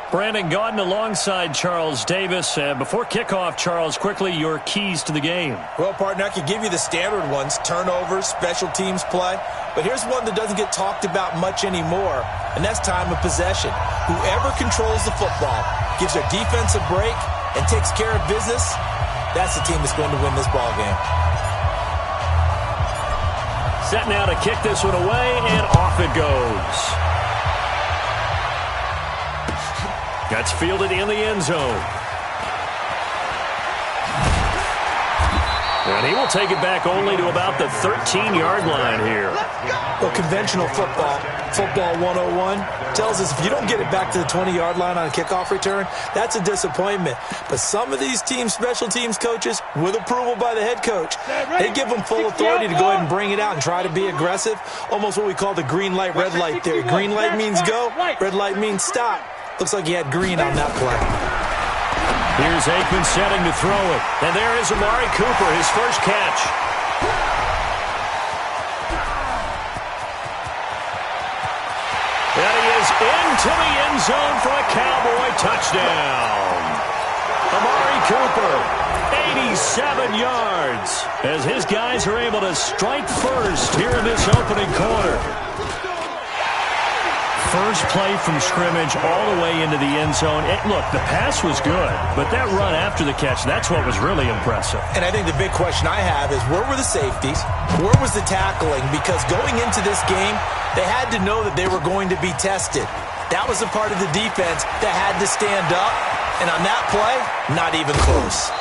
Brandon Gaudin alongside Charles Davis. Before kickoff, Charles, quickly your keys to the game. Well, partner, I could give you the standard ones, turnovers, special teams play. But here's one that doesn't get talked about much anymore, and that's time of possession. Whoever controls the football, gives their defense a break, and takes care of business, that's the team that's going to win this ball game. Set now to kick this one away, and off it goes. That's fielded in the end zone. And he will take it back only to about the 13-yard line here. Well, conventional football 101, tells us if you don't get it back to the 20-yard line on a kickoff return, that's a disappointment. But some of these teams, special teams coaches, with approval by the head coach, they give them full authority to go ahead and bring it out and try to be aggressive. Almost what we call the green light, red light theory. Green light means go, red light means stop. Looks like he had green on that play. Here's Aikman setting to throw it. And there is Amari Cooper, his first catch. And he is into the end zone for a Cowboy touchdown. Amari Cooper, 87 yards, as his guys are able to strike first here in this opening quarter. First play from scrimmage all the way into the end zone. Look, the pass was good, but that run after the catch, that's what was really impressive. And I think the big question I have is, where were the safeties? Where was the tackling? Because going into this game, they had to know that they were going to be tested. That was a part of the defense that had to stand up. And on that play, not even close.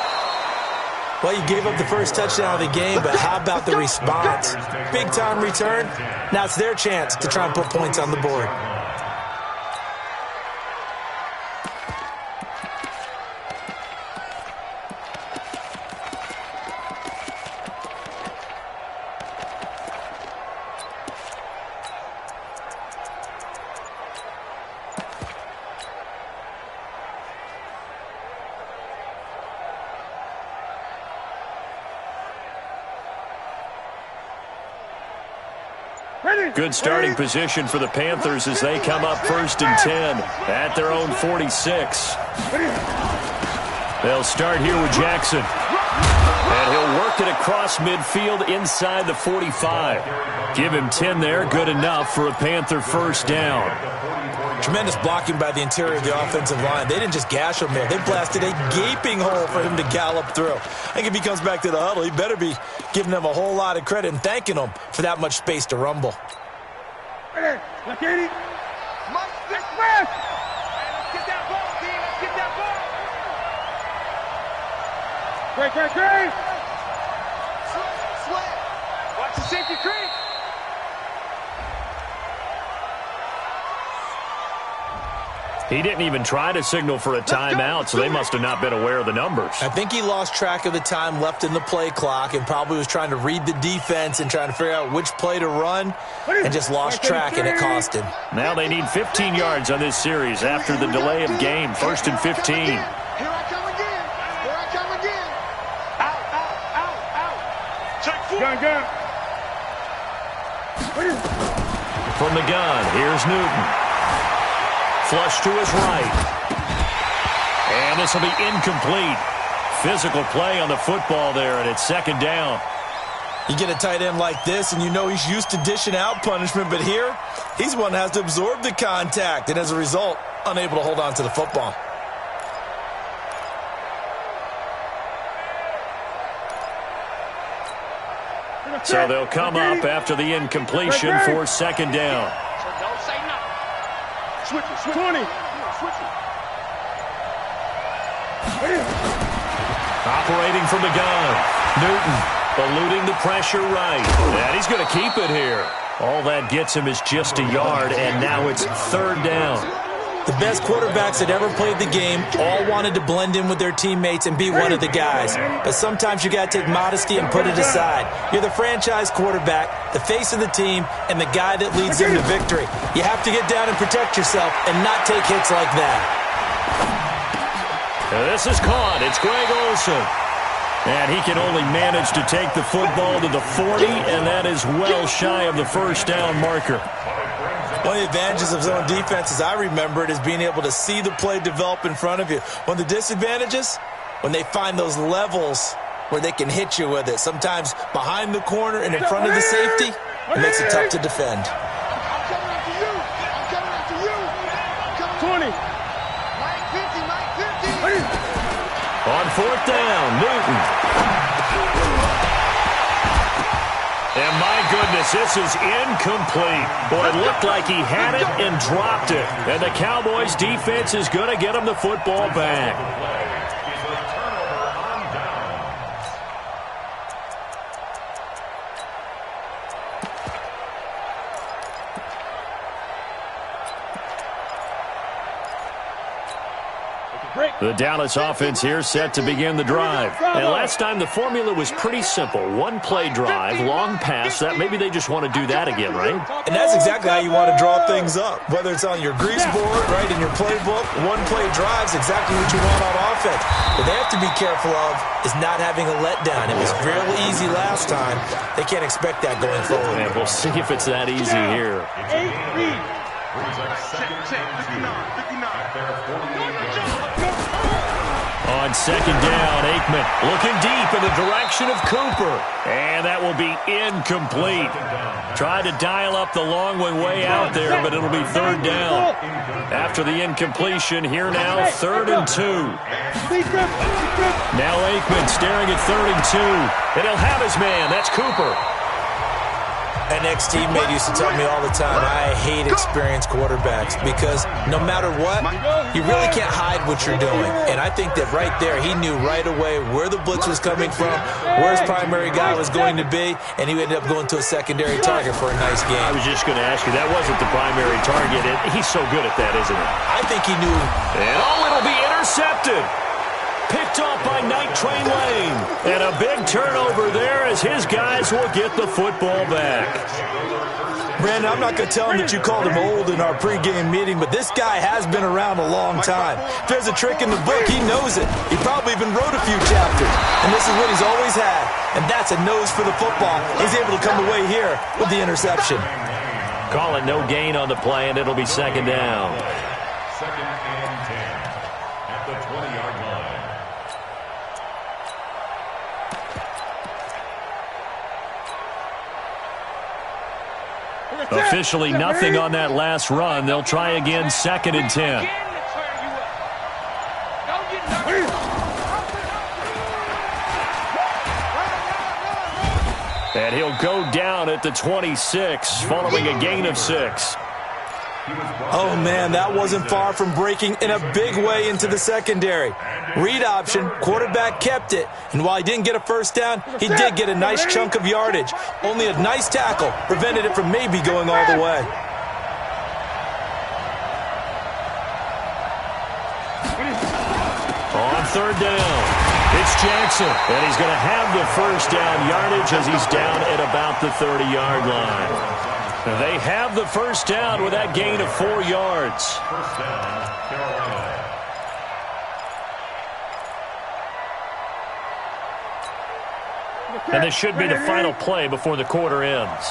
Well, you gave up the first touchdown of the game, but how about the response? Big-time return. Now it's their chance to try and put points on the board. Good starting position for the Panthers as they come up 1st and 10 at their own 46. They'll start here with Jackson. And he'll work it across midfield inside the 45. Give him 10 there, good enough for a Panther first down. Tremendous blocking by the interior of the offensive line. They didn't just gash him there. They blasted a gaping hole for him to gallop through. I think if he comes back to the huddle, he better be giving them a whole lot of credit and thanking them for that much space to rumble. Let's get it. Let's get that ball, team. Let's get that ball. Great. Sweat. Watch the safety creep. He didn't even try to signal for a timeout, so they must have not been aware of the numbers. I think he lost track of the time left in the play clock and probably was trying to read the defense and trying to figure out which play to run and just lost track, and it cost him. Now they need 15 yards on this series after the delay of game. 1st and 15. Here I come again. Out. Check four. Gun. From the gun, here's Newton. Flush to his right. And this will be incomplete. Physical play on the football there, and it's 2nd down. You get a tight end like this, and you know he's used to dishing out punishment, but here, he's one that has to absorb the contact, and as a result, unable to hold on to the football. So they'll come up after the incompletion for 2nd down. Switch it. 20. Operating from the gun. Newton eluding the pressure right. And he's going to keep it here. All that gets him is just a yard, and now it's 3rd down. The best quarterbacks that ever played the game all wanted to blend in with their teammates and be one of the guys. But sometimes you got to take modesty and put it aside. You're the franchise quarterback, the face of the team, and the guy that leads them to victory. You have to get down and protect yourself and not take hits like that. This is caught. It's Greg Olsen. And he can only manage to take the football to the 40, and that is well shy of the first down marker. One of the advantages of zone defense, as I remember it, is being able to see the play develop in front of you. One of the disadvantages, when they find those levels where they can hit you with it. Sometimes behind the corner and in front of the safety, it makes it tough to defend. I'm coming after you. I'm coming after you. I'm coming 20. Mike 50, Mike 50. On fourth down, Newton. And my goodness, this is incomplete. Boy, it looked like he had it and dropped it. And the Cowboys' defense is going to get him the football back. The Dallas offense here set to begin the drive. And last time the formula was pretty simple. One play drive, long pass. That maybe they just want to do that again, right? And that's exactly how you want to draw things up. Whether it's on your grease board, right, in your playbook, one play drive is exactly what you want on offense. What they have to be careful of is not having a letdown. It was real easy last time. They can't expect that going forward. And we'll see if it's that easy here. 8-3. On second down, Aikman looking deep in the direction of Cooper. And that will be incomplete. Tried to dial up the long one way out there, but it'll be third down. After the incompletion, here now, 3rd and 2. Now Aikman staring at 3rd and 2. And he'll have his man. That's Cooper. An ex-teammate used to tell me all the time, I hate experienced quarterbacks because no matter what, you really can't hide what you're doing. And I think that right there, he knew right away where the blitz was coming from, where his primary guy was going to be, and he ended up going to a secondary target for a nice game. I was just going to ask you, that wasn't the primary target. He's so good at that, isn't he? I think he knew. And it'll be intercepted. Picked off by Night Train Lane. And a big turnover there as his guys will get the football back. Brandon, I'm not going to tell him that you called him old in our pregame meeting, but this guy has been around a long time. If there's a trick in the book, he knows it. He probably even wrote a few chapters. And this is what he's always had. And that's a nose for the football. He's able to come away here with the interception. Call it no gain on the play, and it'll be second down. Second and 10 at the 20-yard line. Officially nothing on that last run. They'll try again, 2nd and 10. And he'll go down at the 26, following a gain of 6. Oh, man, that wasn't far from breaking in a big way into the secondary. Read option, quarterback kept it, and while he didn't get a first down, he did get a nice chunk of yardage. Only a nice tackle prevented it from maybe going all the way. On 3rd down, it's Jackson, and he's going to have the first down yardage as he's down at about the 30-yard line. They have the first down with that gain of 4 yards. First down, Carolina. And this should be the final play before the quarter ends.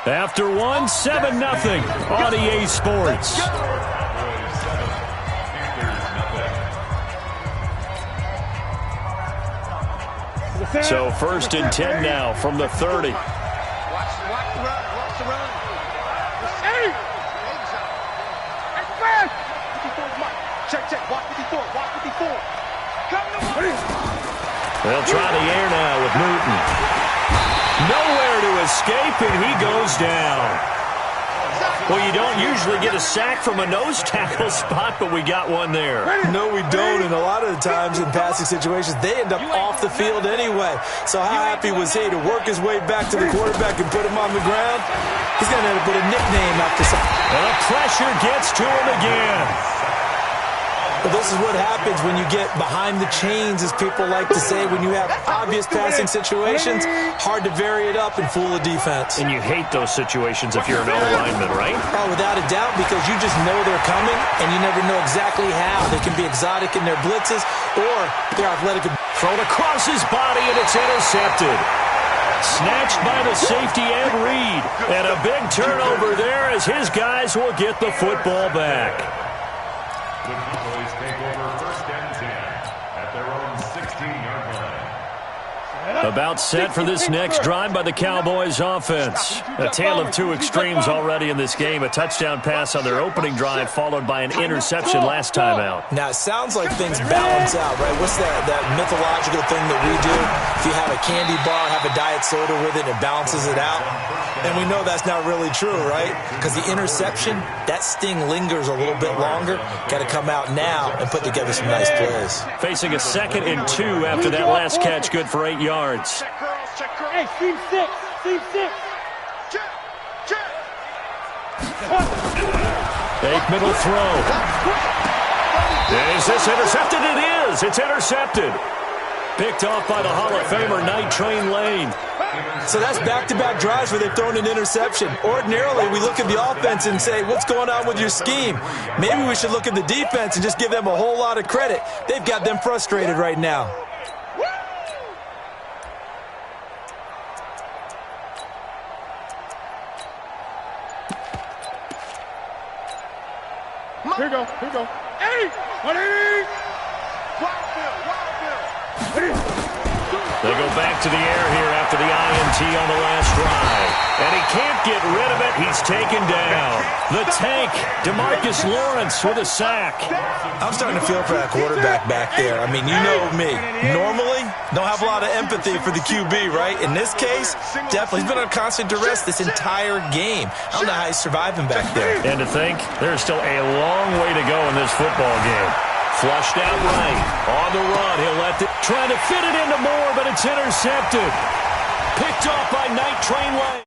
After one, 7-0 on EA Sports. So 1st and 10 now from the 30. Watch the run. Watch the run. Hey! Express! 54, Mike. Check. Watch 54. Watch 54. Come to They'll try the air now with Newton. Nowhere to escape, and he goes down. Well, you don't usually get a sack from a nose tackle spot, but we got one there. No, we don't, and a lot of the times in passing situations, they end up off the field anyway. So how happy was he to work his way back to the quarterback and put him on the ground? He's going to end up with a nickname after something. And the pressure gets to him again. But this is what happens when you get behind the chains, as people like to say. When you have obvious passing situations, hard to vary it up and fool a defense. And you hate those situations if you're an O-lineman, right? Oh, without a doubt, because you just know they're coming, and you never know exactly how. They can be exotic in their blitzes, or they're athletic. Thrown across his body, and it's intercepted. Snatched by the safety Ed Reed. And a big turnover there as his guys will get the football back. The Cowboys take over 1st and 10 at their own 16-yard line. About set for this next drive by the Cowboys offense. A tale of two extremes already in this game. A touchdown pass on their opening drive followed by an interception last time out. Now, it sounds like things balance out, right? What's that mythological thing that we do? If you have a candy bar, have a diet soda with it, and it balances it out. And we know that's not really true, right? Because the interception, that sting lingers a little bit longer. Got to come out now and put together some nice plays. Facing a 2nd and 2 after that last catch, good for 8 yards. Hey, team 6. Team 6. Fake middle throw. Is this intercepted? It is. It's intercepted. Picked off by the Hall of Famer Night Train Lane. So that's back-to-back drives where they've thrown an interception. Ordinarily, we look at the offense and say, what's going on with your scheme? Maybe we should look at the defense and just give them a whole lot of credit. They've got them frustrated right now. Here we go. Here we go. 80. 180. They go back to the air here after the INT on the last drive. And he can't get rid of it. He's taken down. The tank, DeMarcus Lawrence with a sack. I'm starting to feel for that quarterback back there. I mean, you know me. Normally, don't have a lot of empathy for the QB, right? In this case, definitely. He's been on constant duress this entire game. I don't know how he's surviving back there. And to think, there's still a long way to go in this football game. Flushed out right. On the run, he'll let it. Trying to fit it into Moore, but it's intercepted. Picked off by Night Train Lane.